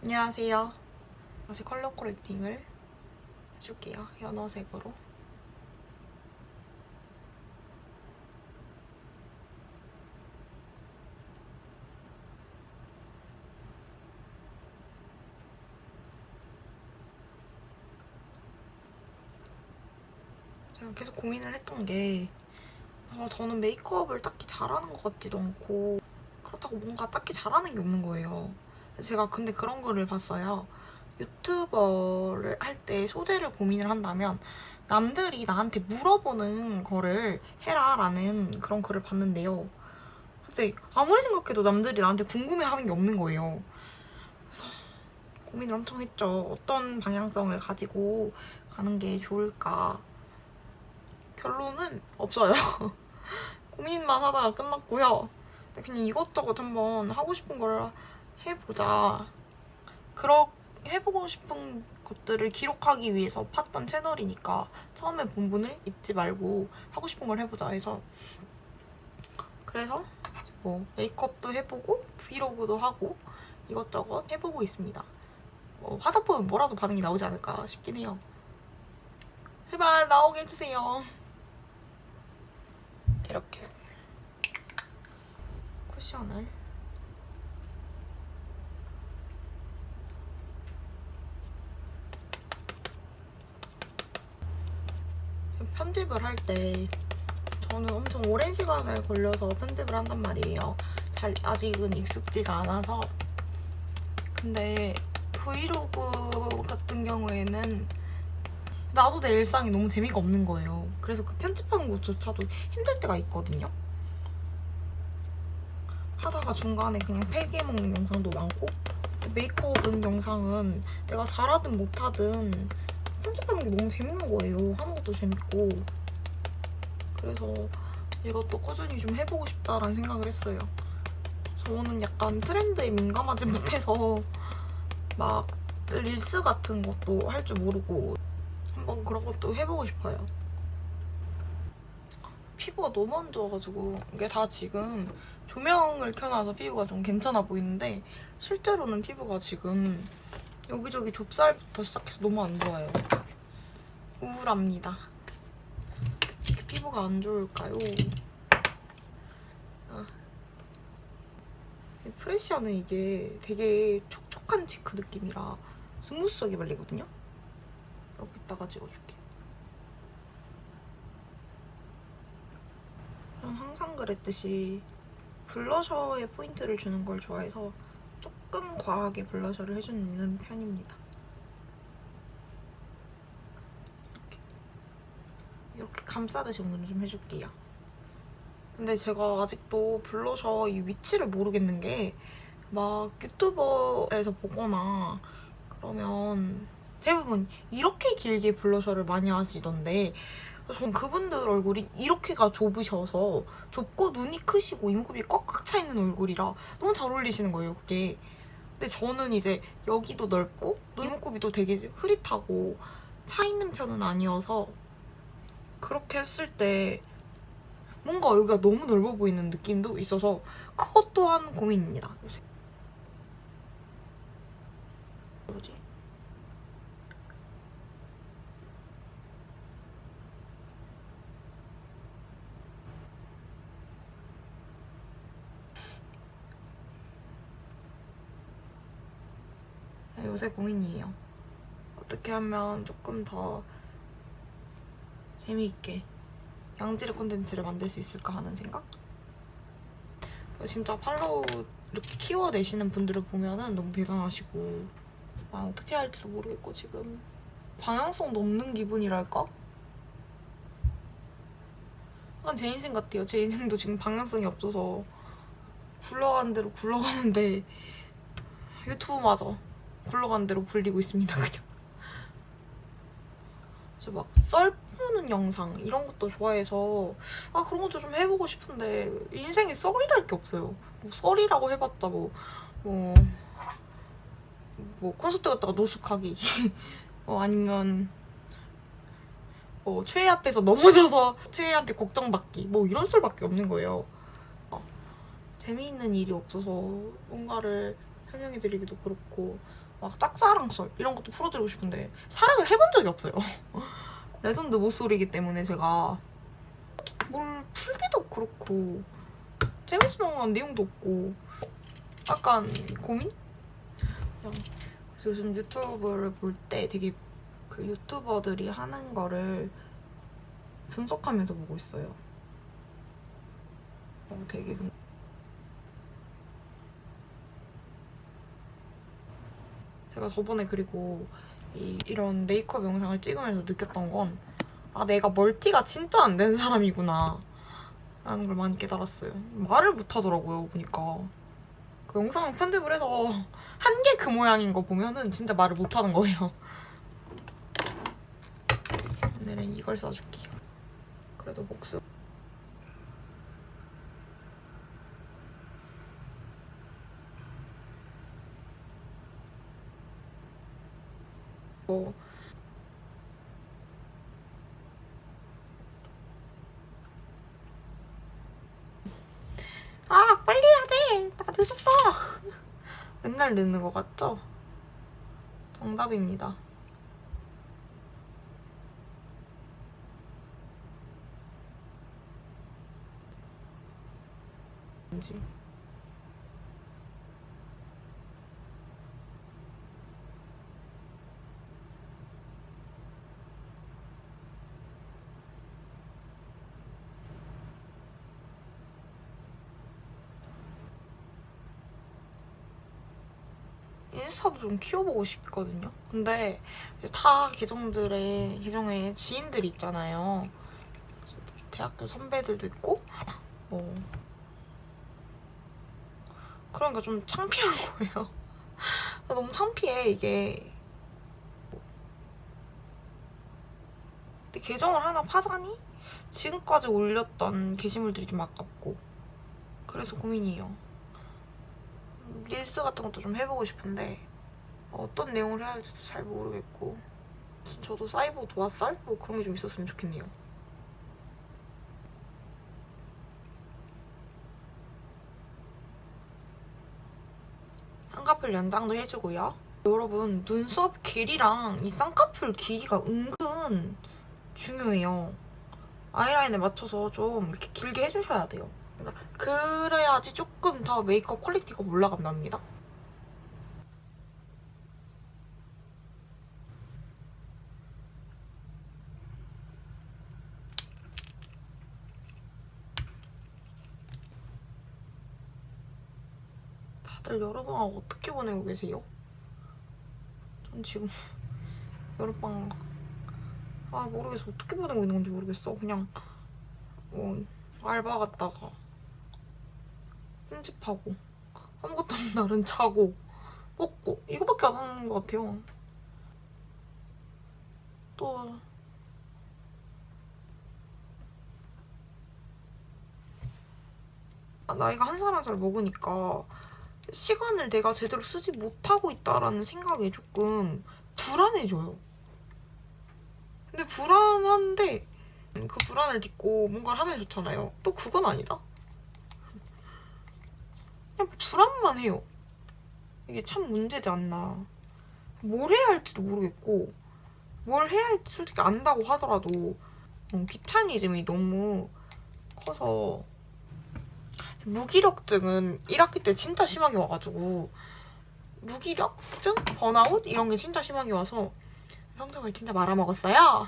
안녕하세요. 다시 컬러 코렉팅을 해줄게요. 연어색으로. 제가 계속 고민을 했던 게 저는 메이크업을 딱히 잘하는 것 같지도 않고 그렇다고 뭔가 딱히 잘하는 게 없는 거예요. 제가 근데 그런 거를 봤어요. 유튜버를 할 때 소재를 고민을 한다면 남들이 나한테 물어보는 거를 해라 라는 그런 글을 봤는데요. 근데 아무리 생각해도 남들이 나한테 궁금해하는 게 없는 거예요. 그래서 고민을 엄청 했죠. 어떤 방향성을 가지고 가는 게 좋을까. 결론은 없어요. 고민만 하다가 끝났고요. 그냥 이것저것 한번 하고 싶은 걸 해보자. 해보고 싶은 것들을 기록하기 위해서 팠던 채널이니까 처음에 본분을 잊지 말고 하고 싶은 걸 해보자 해서 그래서 뭐 메이크업도 해보고 브이로그도 하고 이것저것 해보고 있습니다. 하다 보면 뭐라도 반응이 나오지 않을까 싶긴 해요. 제발 나오게 해주세요. 이렇게 쿠션을 편집을 할 때 저는 엄청 오랜 시간을 걸려서 편집을 한단 말이에요. 아직은 익숙지가 않아서. 근데 브이로그 같은 경우에는 나도 내 일상이 너무 재미가 없는 거예요. 그래서 그 편집하는 것조차도 힘들 때가 있거든요. 하다가 중간에 그냥 폐기해 먹는 영상도 많고, 메이크업 영상은 내가 잘하든 못하든 편집하는 게 너무 재밌는 거예요. 하는 것도 재밌고. 그래서 이것도 꾸준히 좀 해보고 싶다라는 생각을 했어요. 저는 약간 트렌드에 민감하지 못해서 막 릴스 같은 것도 할 줄 모르고 한번 그런 것도 해보고 싶어요. 피부가 너무 안 좋아가지고 이게 다 지금 조명을 켜놔서 피부가 좀 괜찮아 보이는데 실제로는 피부가 지금 여기저기 좁쌀부터 시작해서 너무 안 좋아요. 우울합니다. 이렇게 피부가 안 좋을까요? 프레시아는 이게 되게 촉촉한 치크 느낌이라 스무스하게 발리거든요? 여기다가 찍어줄게. 저는 항상 그랬듯이 블러셔에 포인트를 주는 걸 좋아해서 조금 과하게 블러셔를 해주는 편입니다. 이렇게 감싸듯이 오늘은 좀 해줄게요. 근데 제가 아직도 블러셔 이 위치를 모르겠는 게 막 유튜버에서 보거나 그러면 대부분 이렇게 길게 블러셔를 많이 하시던데 전 그분들 얼굴이 이렇게가 좁으셔서 좁고 눈이 크시고 이목구비 꽉꽉 차 있는 얼굴이라 너무 잘 어울리시는 거예요, 그게. 근데 저는 이제 여기도 넓고 이목구비도 되게 흐릿하고 차 있는 편은 아니어서 그렇게 했을 때 뭔가 여기가 너무 넓어 보이는 느낌도 있어서 그것 또한 고민입니다, 요새. 뭐지? 요새 고민이에요. 어떻게 하면 조금 더 재미있게 양질의 콘텐츠를 만들 수 있을까 하는 생각? 진짜 팔로우 이렇게 키워내시는 분들을 보면은 너무 대단하시고 어떻게 해야 할지도 모르겠고 지금 방향성도 없는 기분이랄까? 약간 제 인생 같아요. 제 인생도 지금 방향성이 없어서 굴러가는 대로 굴러가는데 유튜브마저 굴러가는 대로 굴리고 있습니다. 그냥 저 막 썰 푸는 영상 이런 것도 좋아해서 그런 것도 좀 해보고 싶은데 인생에 썰이랄 게 없어요. 뭐 썰이라고 해봤자 뭐 콘서트 갔다가 노숙하기 아니면 최애 앞에서 넘어져서 최애한테 걱정받기 이런 썰밖에 없는 거예요. 재미있는 일이 없어서 뭔가를 설명해드리기도 그렇고 막 짝사랑썰 이런 것도 풀어드리고 싶은데 사랑을 해본 적이 없어요. 레전드 모쏠이기 때문에 제가 뭘 풀기도 그렇고 재밌을 만한 내용도 없고 약간 고민? 그래서 요즘 유튜브를 볼 때 되게 그 유튜버들이 하는 거를 분석하면서 보고 있어요. 되게 제가 저번에 그리고 이런 메이크업 영상을 찍으면서 느꼈던 건 내가 멀티가 진짜 안 되는 사람이구나 라는 걸 많이 깨달았어요. 말을 못 하더라고요, 보니까. 그 영상 편집을 해서 한 개 그 모양인 거 보면은 진짜 말을 못 하는 거예요. 오늘은 이걸 써줄게요. 그래도 목숨. 빨리 해야 돼. 나 늦었어. 맨날 늦는 거 같죠? 정답입니다. 뭔지. 인스타도 좀 키워보고 싶거든요. 근데 이제 다 계정에 지인들이 있잖아요. 대학교 선배들도 있고 그러니까 좀 창피한 거예요. 너무 창피해 이게. 근데 계정을 하나 파자니 지금까지 올렸던 게시물들이 좀 아깝고 그래서 고민이에요. 릴스 같은 것도 좀 해보고 싶은데 어떤 내용을 해야 할지도 잘 모르겠고 저도 사이버 도화살? 그런 게 좀 있었으면 좋겠네요. 쌍꺼풀 연장도 해주고요. 여러분 눈썹 길이랑 이 쌍꺼풀 길이가 은근 중요해요. 아이라인에 맞춰서 좀 이렇게 길게 해주셔야 돼요. 그러니까 그래야지 조금 더 메이크업 퀄리티가 올라간답니다. 다들 여름방학 어떻게 보내고 계세요? 전 지금 여름방학 모르겠어. 어떻게 보내고 있는 건지 모르겠어. 그냥 알바 갔다가 편집하고 아무것도 없는 날은 자고 먹고 이거밖에 안 하는 것 같아요. 또 나이가 한 살 한 살 먹으니까 시간을 내가 제대로 쓰지 못하고 있다라는 생각에 조금 불안해져요. 근데 불안한데 그 불안을 딛고 뭔가를 하면 좋잖아요. 또 그건 아니다. 그냥 불안만 해요. 이게 참 문제지 않나. 뭘 해야 할지도 모르겠고 뭘 해야 할지 솔직히 안다고 하더라도 귀차니즘이 너무 커서 무기력증은 1학기 때 진짜 심하게 와가지고 무기력증? 번아웃? 이런 게 진짜 심하게 와서 성적을 진짜 말아먹었어요.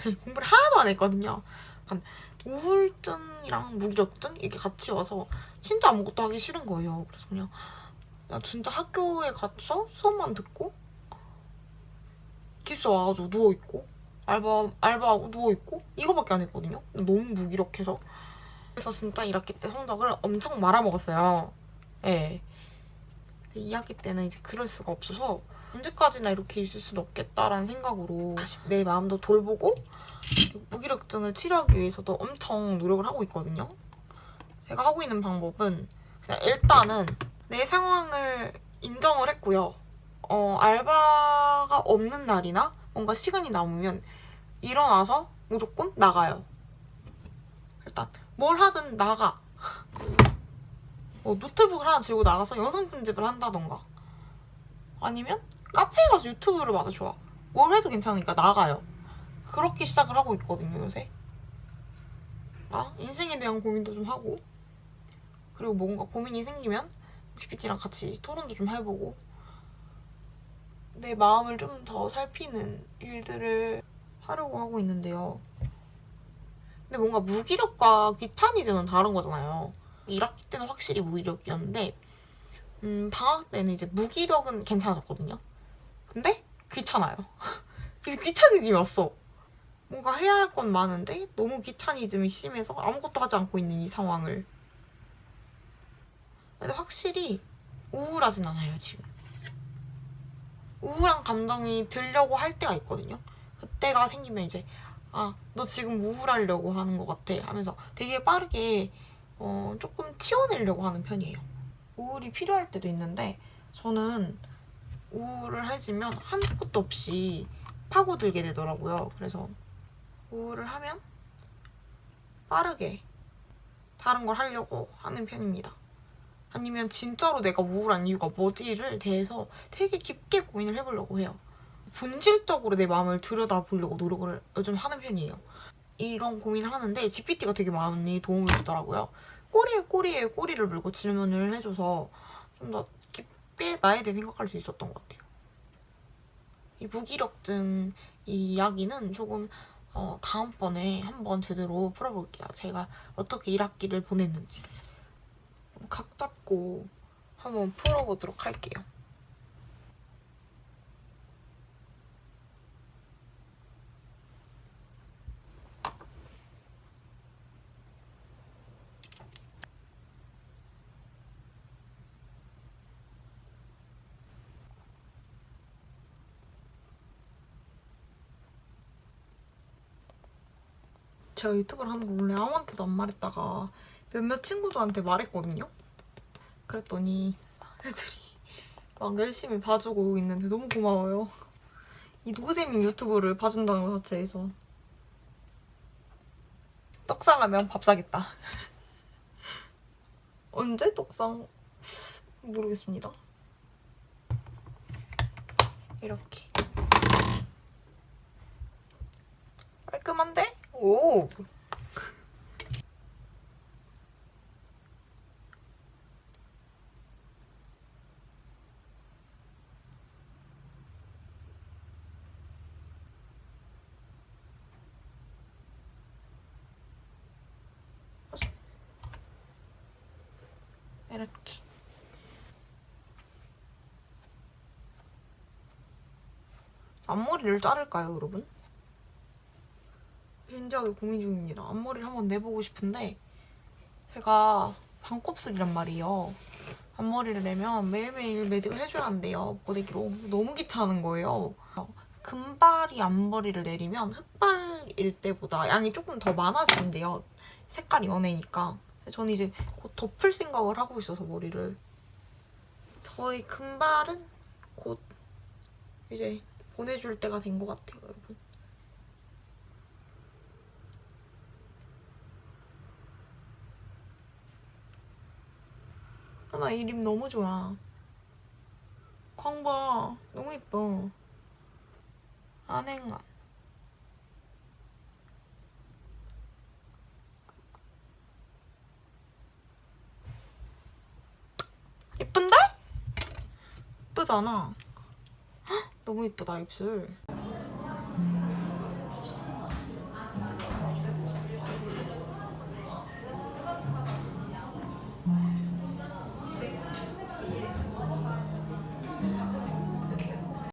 공부를 하나도 안 했거든요. 약간 우울증이랑 무기력증 이게 같이 와서 진짜 아무것도 하기 싫은 거예요. 그래서 그냥 진짜 학교에 가서 수업만 듣고 기숙사 와가지고 누워있고 알바하고 누워있고 이거밖에 안 했거든요. 너무 무기력해서. 그래서 진짜 1학기 때 성적을 엄청 말아먹었어요. 예. 2학기 때는 이제 그럴 수가 없어서 언제까지나 이렇게 있을 수는 없겠다라는 생각으로 다시 내 마음도 돌보고 무기력증을 치료하기 위해서도 엄청 노력을 하고 있거든요. 제가 하고 있는 방법은 그냥 일단은 내 상황을 인정을 했고요. 알바가 없는 날이나 뭔가 시간이 남으면 일어나서 무조건 나가요. 일단 뭘 하든 나가. 노트북을 하나 들고 나가서 영상 편집을 한다던가 아니면 카페에 가서 유튜브를 봐도 좋아. 뭘 해도 괜찮으니까 나가요. 그렇게 시작을 하고 있거든요, 요새. 인생에 대한 고민도 좀 하고 그리고 뭔가 고민이 생기면 GPT랑 같이 토론도 좀 해보고 내 마음을 좀 더 살피는 일들을 하려고 하고 있는데요. 근데 뭔가 무기력과 귀차니즘은 다른 거잖아요. 1학기 때는 확실히 무기력이었는데 방학 때는 이제 무기력은 괜찮아졌거든요. 근데 귀찮아요. 그래서 귀차니즘이 왔어. 뭔가 해야 할 건 많은데 너무 귀차니즘이 심해서 아무것도 하지 않고 있는 이 상황을. 근데 확실히 우울하진 않아요, 지금. 우울한 감정이 들려고 할 때가 있거든요. 그때가 생기면 이제 너 지금 우울하려고 하는 것 같아 하면서 되게 빠르게 조금 치워내려고 하는 편이에요. 우울이 필요할 때도 있는데 저는 우울을 해지면 한도 끝도 없이 파고들게 되더라고요. 그래서 우울을 하면 빠르게 다른 걸 하려고 하는 편입니다. 아니면 진짜로 내가 우울한 이유가 뭐지를 대해서 되게 깊게 고민을 해보려고 해요. 본질적으로 내 마음을 들여다보려고 노력을 요즘 하는 편이에요. 이런 고민을 하는데 GPT가 되게 많이 도움을 주더라고요. 꼬리에 꼬리를 물고 질문을 해줘서 좀 더 깊게 나에 대해 생각할 수 있었던 것 같아요. 이 무기력증 이 이야기는 조금 다음번에 한번 제대로 풀어볼게요. 제가 어떻게 1학기를 보냈는지 각 잡고 한번 풀어보도록 할게요. 제가 유튜브를 하는 거 원래 아무한테도 안 말했다가 몇몇 친구들한테 말했거든요. 그랬더니 애들이 막 열심히 봐주고 있는데 너무 고마워요. 이 노잼인 유튜브를 봐준다는 것 자체에서 떡상하면 밥 사겠다. 언제 떡상? 모르겠습니다. 이렇게 깔끔한데? 오! 이렇게 앞머리를 자를까요, 여러분? 진지하게 고민 중입니다. 앞머리를 한번 내보고 싶은데 제가 반곱슬이란 말이에요. 앞머리를 내면 매일매일 매직을 해줘야 한대요, 고데기로. 너무 귀찮은 거예요. 금발이 앞머리를 내리면 흑발일 때보다 양이 조금 더 많아진대요. 색깔이 연해니까. 저는 이제 곧 덮을 생각을 하고 있어서 머리를. 저희 금발은 곧 이제 보내줄 때가 된 것 같아요, 여러분. 나 이 립 너무 좋아. 광봐. 너무 예뻐. 안행아. 예쁜데? 예쁘잖아. 헉, 너무 예쁘다, 입술.